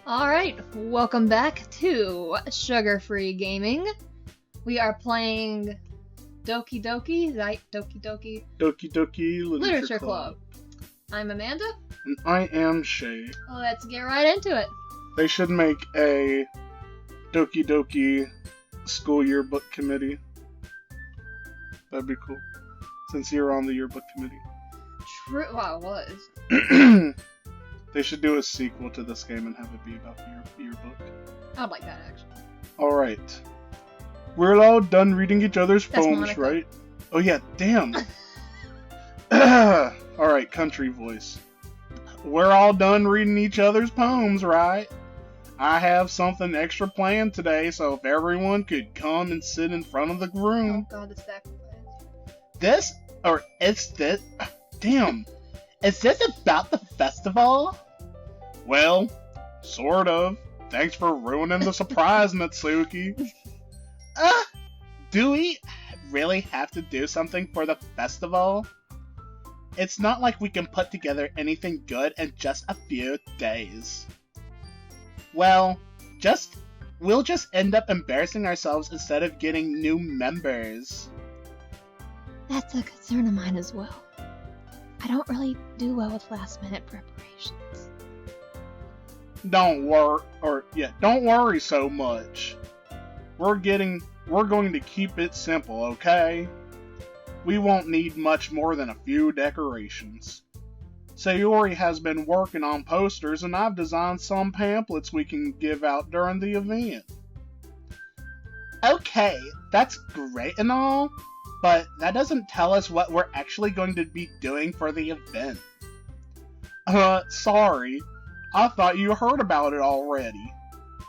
Alright, welcome back to Sugar-Free Gaming. We are playing Doki Doki, right? Doki Doki. Doki Doki Literature Club. I'm Amanda. And I am Shea. Let's get right into it. They should make a Doki Doki school yearbook committee. That'd be cool. Since you're on the yearbook committee. True. Well, I was. They should do a sequel to this game and have it be about the yearbook. I'd like that, actually. Alright. We're all done reading each other's That's poems, Monica. right? Oh yeah, damn. Alright, country voice. We're all done reading each other's poems, right? I have something extra planned today, so if everyone could come and sit in front of the room. Oh god, the sacrifice. Damn. Is this about the festival? Well, sort of. Thanks for ruining the surprise, Natsuki. Do we really have to do something for the festival? It's not like we can put together anything good in just a few days. Well, we'll just end up embarrassing ourselves instead of getting new members. That's a concern of mine as well. I don't really do well with last-minute preparations. Don't worry so much. We're going to keep it simple, okay? We won't need much more than a few decorations. Sayori has been working on posters, and I've designed some pamphlets we can give out during the event. Okay, that's great and all, but that doesn't tell us what we're actually going to be doing for the event. Sorry. I thought you heard about it already.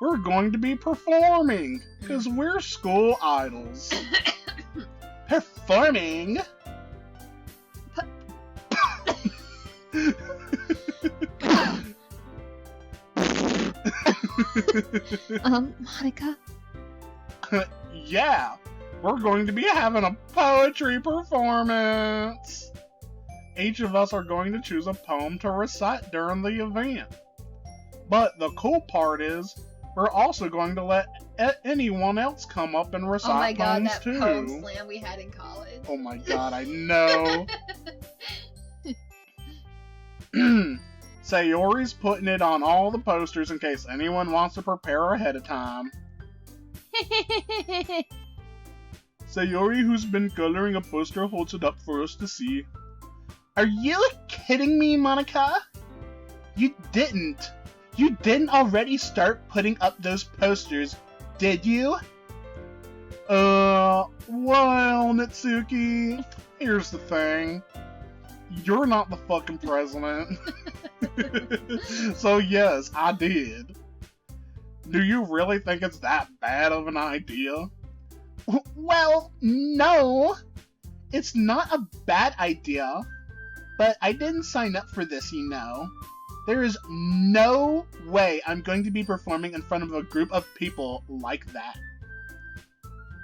We're going to be performing, because we're school idols. Performing? Monica? Yeah, we're going to be having a poetry performance. Each of us are going to choose a poem to recite during the event. But the cool part is, we're also going to let anyone else come up and recite Oh my god, poems that too. poem slam we had in college. Oh my god, I know. Sayori's putting it on all the posters in case anyone wants to prepare ahead of time. Sayori, who's been coloring a poster, holds it up for us to see. Are you kidding me, Monica? You didn't already start putting up those posters, did you? Well, Natsuki, here's the thing. You're not the fucking president. So yes, I did. Do you really think it's that bad of an idea? Well, no. It's not a bad idea. But I didn't sign up for this, you know. There is no way I'm going to be performing in front of a group of people like that.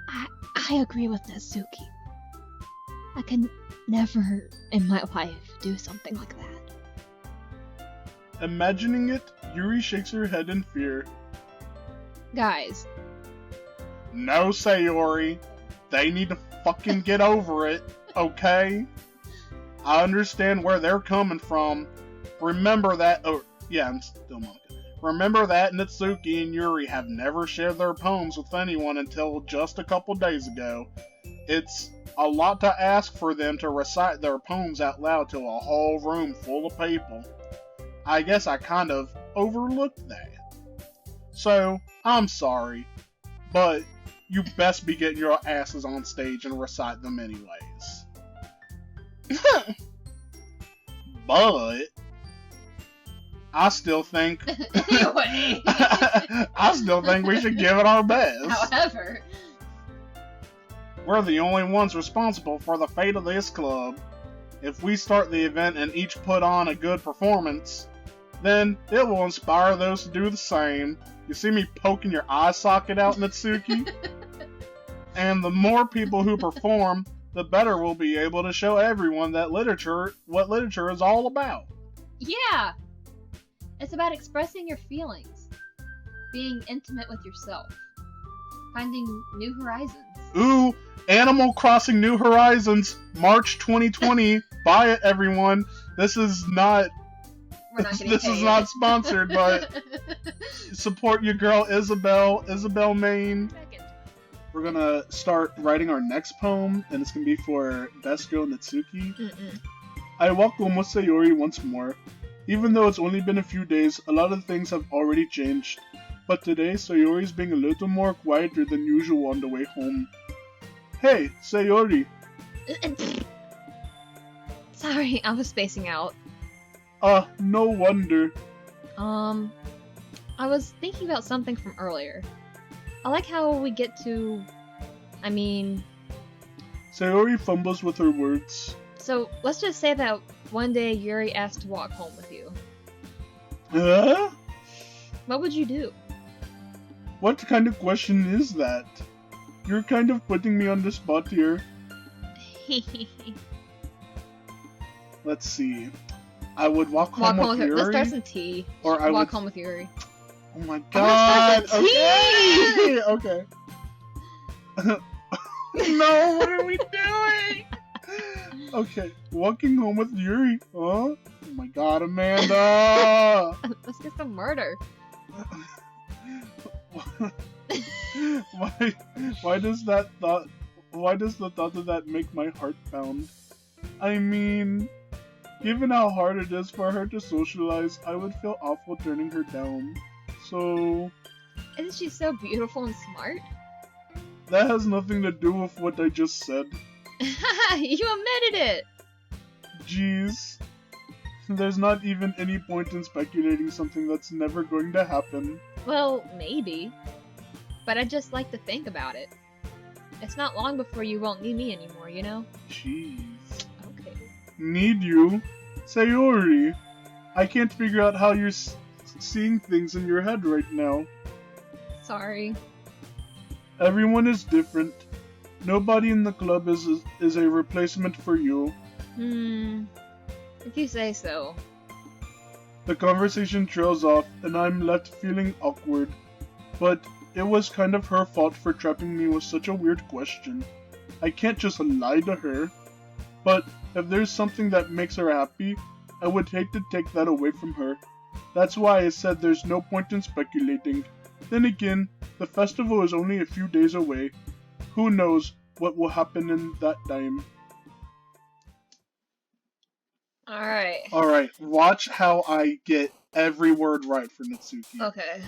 I agree with Natsuki. I can never in my life do something like that. Imagining it, Yuri shakes her head in fear. Guys. No, Sayori. They need to fucking get over it, okay? I understand where they're coming from. Remember that, I'm still Monica. Remember that Natsuki and Yuri have never shared their poems with anyone until just a couple days ago. It's a lot to ask for them to recite their poems out loud to a whole room full of people. I guess I kind of overlooked that. So, I'm sorry, but you best be getting your asses on stage and recite them anyways. But I still think Anyway. I still think we should give it our best. However, We're the only ones responsible for the fate of this club. If we start the event and each put on a good performance, then it will inspire those to do the same. You see me poking your eye socket out, Natsuki? And the more people who perform, the better we'll be able to show everyone that literature is all about. yeah. It's about expressing your feelings. being intimate with yourself. Finding new horizons. Ooh, Animal Crossing New Horizons, March 2020. Buy it, everyone. This is not We're not getting this paid. is not sponsored, but support your girl Isabel Main. We're gonna start writing our next poem, and it's gonna be for Best Girl Natsuki. I welcome Sayori once more. Even though it's only been a few days, a lot of things have already changed. But today, Sayori's being a little more quieter than usual on the way home. Hey, Sayori. Sorry, I was spacing out. No wonder. I was thinking about something from earlier. I like how we get to... Sayori fumbles with her words. So, let's just say that one day Yuri asked to walk home with you. Huh? What would you do? What kind of question is that? You're kind of putting me on the spot here. Let's see. I would walk home with Yuri. Let's start some tea. Or I walk would... home with Yuri. Oh my god! Okay! Okay. No, what are we doing? Okay, walking home with Yuri. Huh? Oh my god, Amanda! Let's get some murder. Why does the thought of that make my heart pound? I mean, given how hard it is for her to socialize, I would feel awful turning her down. So... Isn't she so beautiful and smart? That has nothing to do with what I just said. You admitted it! Jeez. There's not even any point in speculating something that's never going to happen. Well, maybe. But I just like to think about it. It's not long before you won't need me anymore, you know? Jeez. Okay. Need you? Sayori, I can't figure out how you're seeing things in your head right now. Sorry. Everyone is different. Nobody in the club is a replacement for you. If you say so. The conversation trails off, and I'm left feeling awkward. But it was kind of her fault for trapping me with such a weird question. I can't just lie to her. But if there's something that makes her happy, I would hate to take that away from her. That's why I said there's no point in speculating. Then again, the festival is only a few days away. Who knows what will happen in that time. Alright, watch how I get every word right for Natsuki. Okay.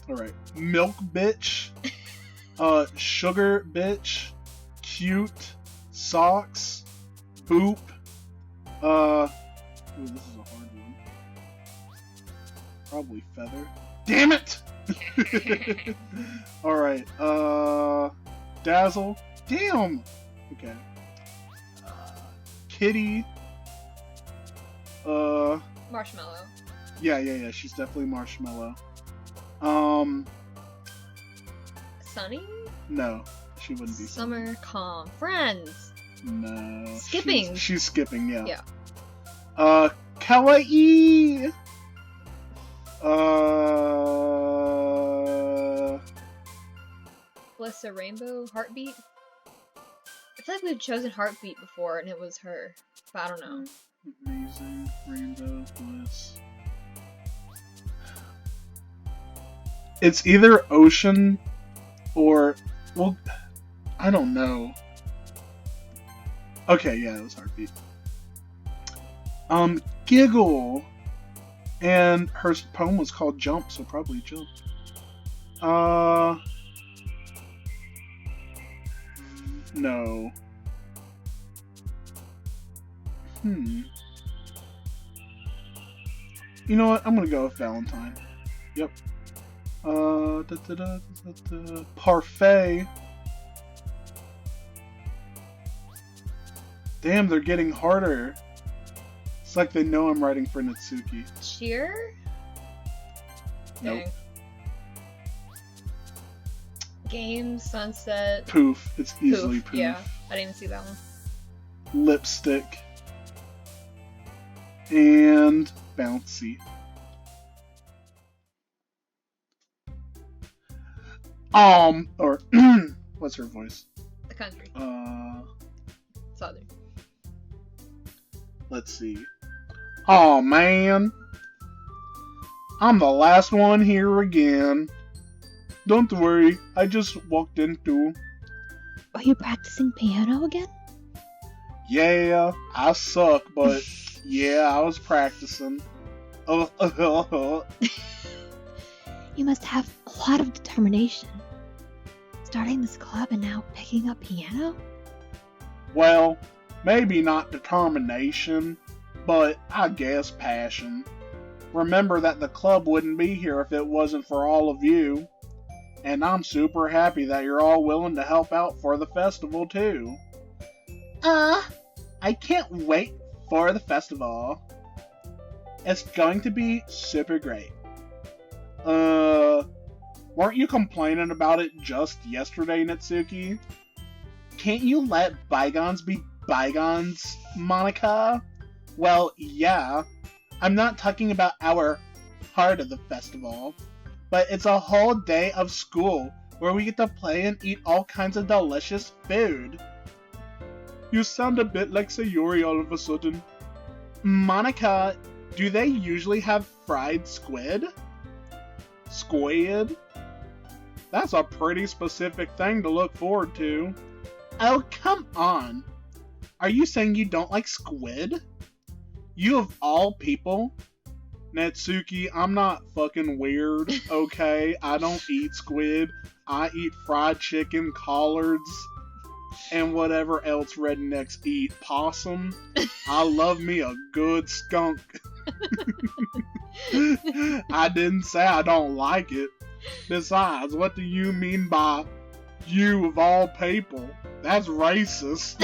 Alright, milk bitch, sugar bitch, cute, socks, poop, ooh, this is a hard one. Probably feather. Damn it! Alright, dazzle. Damn! Okay. Kitty. Marshmallow. Yeah, she's definitely marshmallow. Sunny? No, she wouldn't be. Summer calm. Friends! No. Skipping! She's skipping, yeah. Yeah. Kawaii! Melissa Rainbow? Heartbeat? I feel like we've chosen Heartbeat before and it was her. But I don't know. Amazing. Rainbow Bliss. It's either Ocean or... Well, I don't know. Okay, yeah, it was Heartbeat. Giggle! And her poem was called Jump, so probably Jump. No. You know what? I'm gonna go with Valentine. Yep. Parfait. Damn, they're getting harder. It's like they know I'm writing for Natsuki. Cheer? Nope. Okay. Game, sunset. Poof. It's easily Poof. Yeah, I didn't even see that one. Lipstick. And bouncy. or what's her voice? The country. Southern. Let's see. Oh man, I'm the last one here again. Don't worry, I just walked in too. Are you practicing piano again? Yeah, I suck, but yeah, I was practicing. You must have a lot of determination. Starting this club and now picking up piano? Well, maybe not determination, but I guess passion. Remember that the club wouldn't be here if it wasn't for all of you. And I'm super happy that you're all willing to help out for the festival too. I can't wait for the festival. It's going to be super great. Weren't you complaining about it just yesterday, Natsuki? Can't you let bygones be bygones, Monica? Well, yeah. I'm not talking about our part of the festival, but it's a whole day of school where we get to play and eat all kinds of delicious food. You sound a bit like Sayori all of a sudden. Monica, do they usually have fried squid? Squid? That's a pretty specific thing to look forward to. Oh, come on. Are you saying you don't like squid? You of all people? Natsuki, I'm not fucking weird, okay? I don't eat squid. I eat fried chicken, collards, and whatever else rednecks eat. Possum. I love me a good skunk. I didn't say I don't like it. Besides, what do you mean by you of all people? That's racist.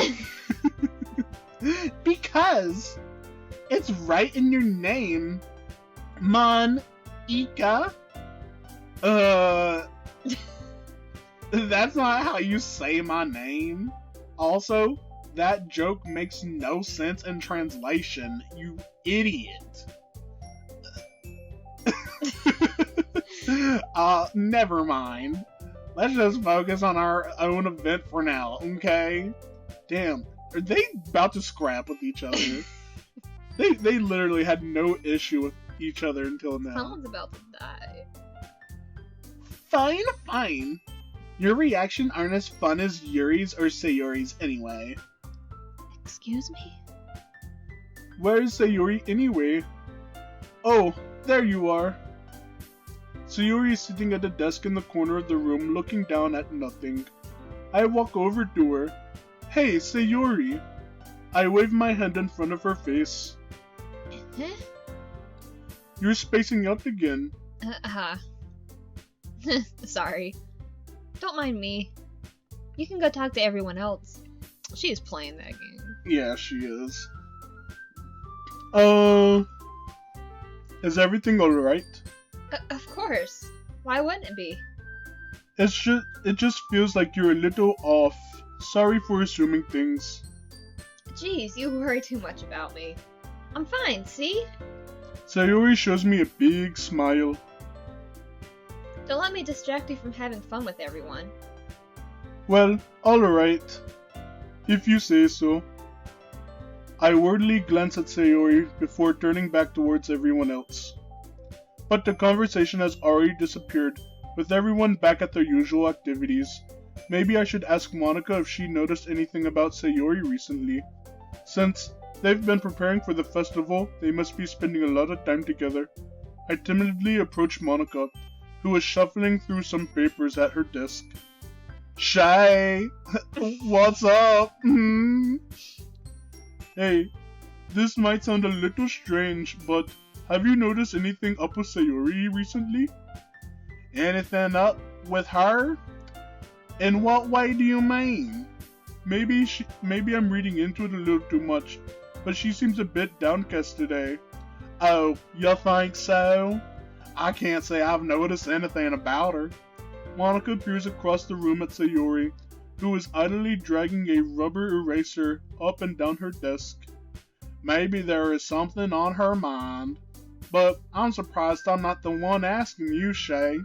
Because it's right in your name. Mon-ika. That's not how you say my name. Also, that joke makes no sense in translation, you idiot. Never mind. Let's just focus on our own event for now, okay? Damn, are they about to scrap with each other? They literally had no issue with each other until now. Someone's about to die. Fine. Your reaction aren't as fun as Yuri's or Sayori's anyway. Excuse me? Where is Sayori anyway? Oh, there you are. Sayori is sitting at a desk in the corner of the room looking down at nothing. I walk over to her. Hey, Sayori. I wave my hand in front of her face. Huh? You're spacing out again. Sorry. Don't mind me. You can go talk to everyone else. She's playing that game. Yeah, she is. Is everything alright? Of course. Why wouldn't it be? It just feels like you're a little off. Sorry for assuming things. Jeez, you worry too much about me. I'm fine, see? Sayori shows me a big smile. Don't let me distract you from having fun with everyone. Well, alright. If you say so. I wordly glance at Sayori before turning back towards everyone else. But the conversation has already disappeared, with everyone back at their usual activities. Maybe I should ask Monica if she noticed anything about Sayori recently. Since they've been preparing for the festival, they must be spending a lot of time together. I timidly approach Monica, who was shuffling through some papers at her desk. Shea! What's up? Hey, this might sound a little strange, but have you noticed anything up with Sayori recently? Anything up with her? In what way do you mean? Maybe I'm reading into it a little too much, but she seems a bit downcast today. Oh, you think so? I can't say I've noticed anything about her. Monica peers across the room at Sayori, who is idly dragging a rubber eraser up and down her desk. Maybe there is something on her mind. But I'm surprised I'm not the one asking you, Shea.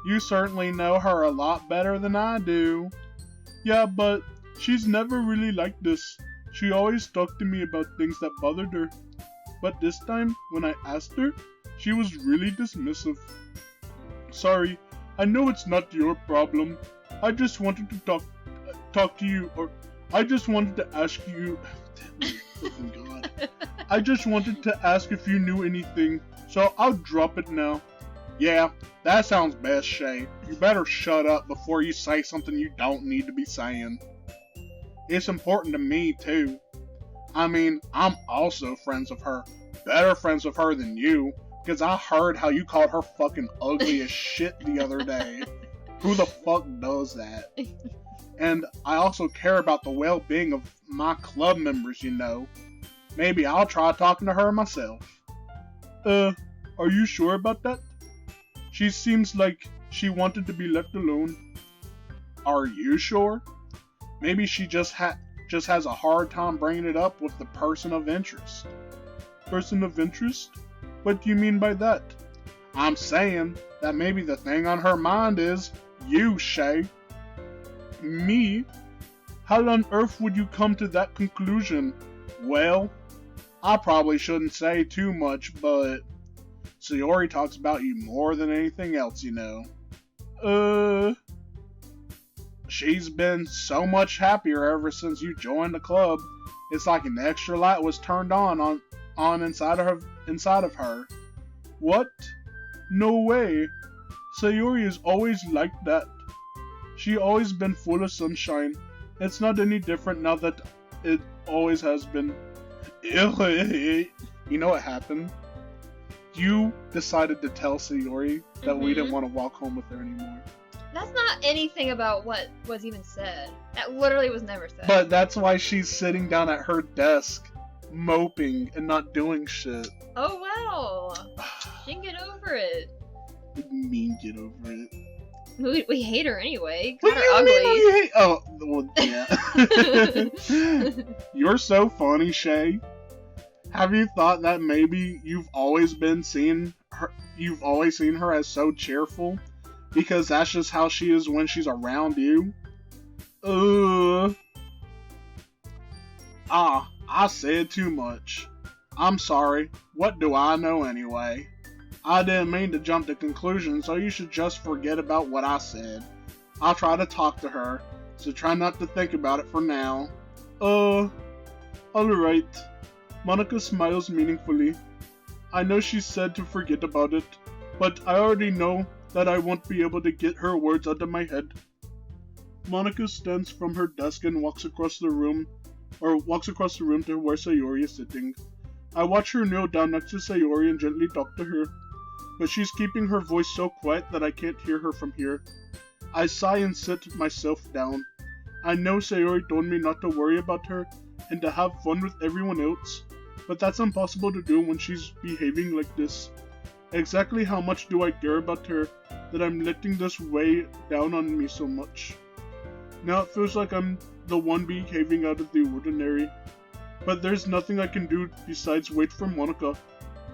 You certainly know her a lot better than I do. Yeah, but she's never really like this. She always talked to me about things that bothered her. But this time, when I asked her, she was really dismissive. Sorry, I know it's not your problem. I just wanted to talk to you, or I just wanted to ask you. Oh, God. I just wanted to ask if you knew anything, so I'll drop it now. Yeah, that sounds best, Shea. You better shut up before you say something you don't need to be saying. It's important to me, too. I mean, I'm also friends with her. Better friends with her than you, because I heard how you called her fucking ugly as shit the other day. Who the fuck does that? And I also care about the well-being of my club members, you know. Maybe I'll try talking to her myself. Are you sure about that? She seems like she wanted to be left alone. Are you sure? Maybe she just has a hard time bringing it up with the person of interest. Person of interest? What do you mean by that? I'm saying that maybe the thing on her mind is you, Shea. Me? How on earth would you come to that conclusion? Well, I probably shouldn't say too much, but Sayori talks about you more than anything else, you know. She's been so much happier ever since you joined the club. It's like an extra light was turned on inside of her. What? No way. Sayori is always like that. She always been full of sunshine. It's not any different now that it always has been. You know what happened? You decided to tell Sayori that we didn't want to walk home with her anymore. That's not anything about what was even said. That literally was never said. But that's why she's sitting down at her desk, moping and not doing shit. Oh well. She can get over it. What do you mean get over it? We hate her anyway. What do you ugly. mean we hate? Oh, well, yeah. You're so funny, Shea. Have you thought that maybe you've always seen her as so cheerful? Because that's just how she is when she's around you? I said too much. I'm sorry. What do I know anyway? I didn't mean to jump to conclusions, so you should just forget about what I said. I'll try to talk to her, so try not to think about it for now. Alright. Monica smiles meaningfully. I know she said to forget about it, but I already know that I won't be able to get her words out of my head. Monica stands from her desk and walks across the room to where Sayori is sitting. I watch her kneel down next to Sayori and gently talk to her, but she's keeping her voice so quiet that I can't hear her from here. I sigh and sit myself down. I know Sayori told me not to worry about her and to have fun with everyone else, but that's impossible to do when she's behaving like this. Exactly how much do I care about her that I'm letting this weigh down on me so much? Now it feels like I'm the one behaving out of the ordinary. But there's nothing I can do besides wait for Monica.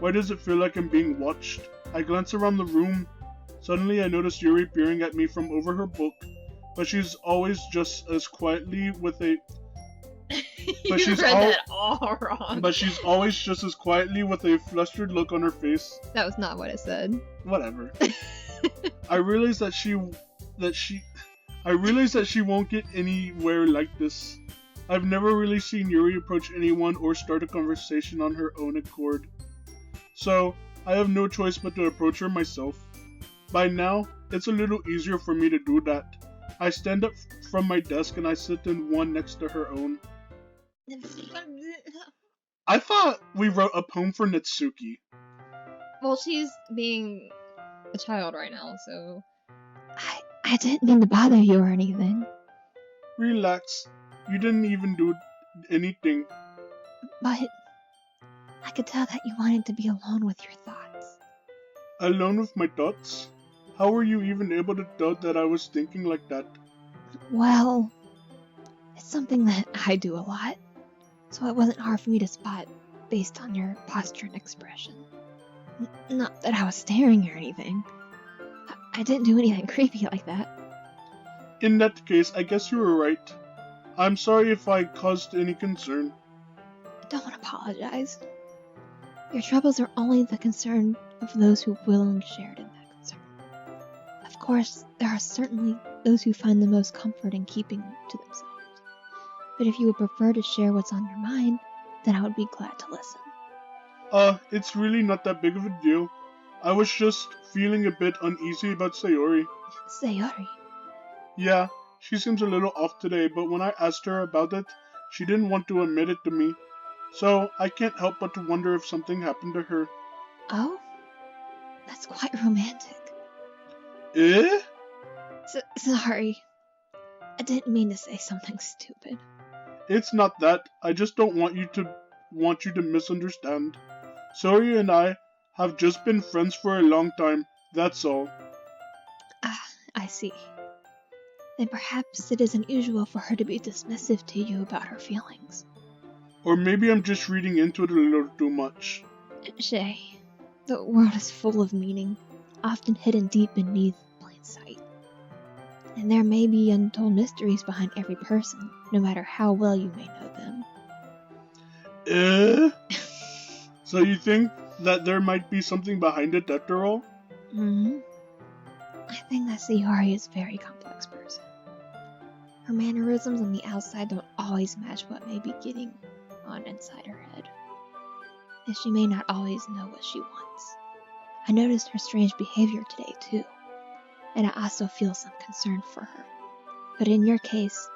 Why does it feel like I'm being watched? I glance around the room. Suddenly I notice Yuri peering at me from over her book, but she's always just as quietly with a... But you read that all wrong. But she's always just as quietly with a flustered look on her face. That was not what it said. Whatever. I realize that she won't get anywhere like this. I've never really seen Yuri approach anyone or start a conversation on her own accord. So, I have no choice but to approach her myself. By now, it's a little easier for me to do that. I stand up from my desk and I sit in one next to her own. I thought we wrote a poem for Natsuki. Well, she's being a child right now, so... I didn't mean to bother you or anything. Relax. You didn't even do anything. But I could tell that you wanted to be alone with your thoughts. Alone with my thoughts? How were you even able to tell that I was thinking like that? Well, it's something that I do a lot, so it wasn't hard for me to spot based on your posture and expression. Not that I was staring or anything. I didn't do anything creepy like that. In that case, I guess you were right. I'm sorry if I caused any concern. Don't apologize. Your troubles are only the concern of those who willingly shared in that concern. Of course, there are certainly those who find the most comfort in keeping to themselves. But if you would prefer to share what's on your mind, then I would be glad to listen. It's really not that big of a deal. I was just feeling a bit uneasy about Sayori. Sayori? Yeah, she seems a little off today, but when I asked her about it, she didn't want to admit it to me. So I can't help but to wonder if something happened to her. Oh? That's quite romantic. Eh? Sorry. I didn't mean to say something stupid. It's not that. I just don't want you to misunderstand. Sayori and I have just been friends for a long time, that's all. Ah, I see. Then perhaps it is unusual for her to be dismissive to you about her feelings. Or maybe I'm just reading into it a little too much. Shea, the world is full of meaning, often hidden deep beneath plain sight. And there may be untold mysteries behind every person, no matter how well you may know them. So you think that there might be something behind it after all? I think that Sayori is a very complex person. Her mannerisms on the outside don't always match what may be getting on inside her head. And she may not always know what she wants. I noticed her strange behavior today too, and I also feel some concern for her. But in your case,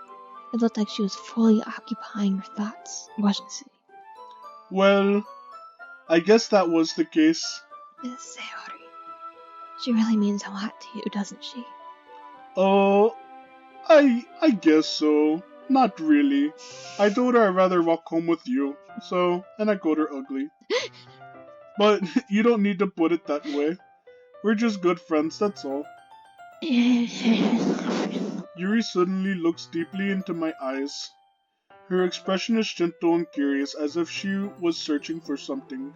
it looked like she was fully occupying her thoughts, wasn't she? Well, I guess that was the case. Sayori, she really means a lot to you, doesn't she? Oh, I guess so. Not really. I told her I'd rather walk home with you, and I called her ugly. But you don't need to put it that way. We're just good friends, that's all. Yuri suddenly looks deeply into my eyes. Her expression is gentle and curious, as if she was searching for something.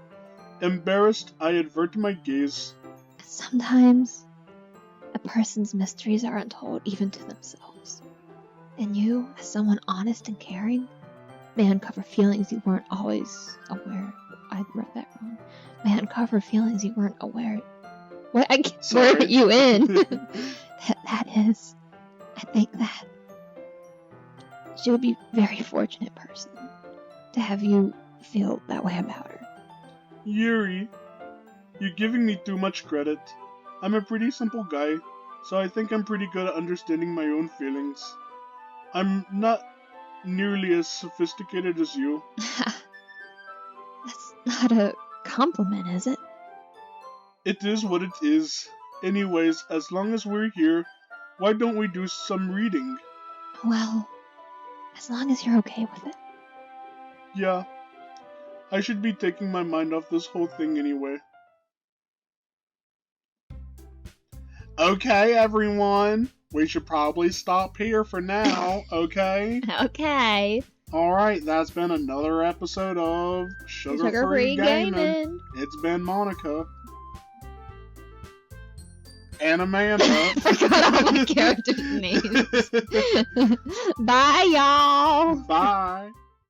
Embarrassed, I avert my gaze. Sometimes, a person's mysteries are untold even to themselves. And you, as someone honest and caring, may uncover feelings you weren't always aware. I read that wrong. May uncover feelings you weren't aware. What? Where are you in? that is, I think that she would be a very fortunate person to have you feel that way about her. Yuri, you're giving me too much credit. I'm a pretty simple guy, so I think I'm pretty good at understanding my own feelings. I'm not nearly as sophisticated as you. That's not a compliment, is it? It is what it is. Anyways, as long as we're here, why don't we do some reading? Well, as long as you're okay with it. Yeah. I should be taking my mind off this whole thing anyway. Okay, everyone. We should probably stop here for now, okay? Okay. Alright, that's been another episode of Sugar-Free Gaming. It's been Monica. And Amanda. I forgot all my characters' names. Bye, y'all. Bye.